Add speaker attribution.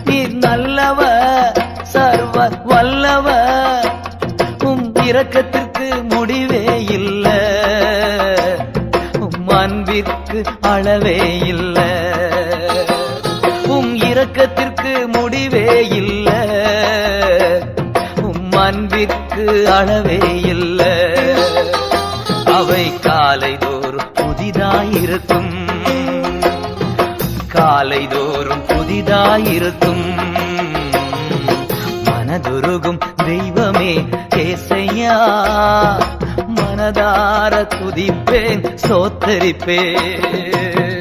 Speaker 1: நீர் நல்லவ சர்வ வல்லவ இரக்கத்திற்கு முடிவே இல்ல அன்பிற்கு அளவே இல்ல இரக்கத்திற்கு முடிவே இல்ல அன்பிற்கு அளவே இல்ல அவை காலைதோறும் புதிதாயிருக்கும் காலைதோறும் புதிதாயிருக்கும் மனதுருகும் தெய்வமே ஏசையா மனதார துதிப்பேன் சோத்தரிப்பேன்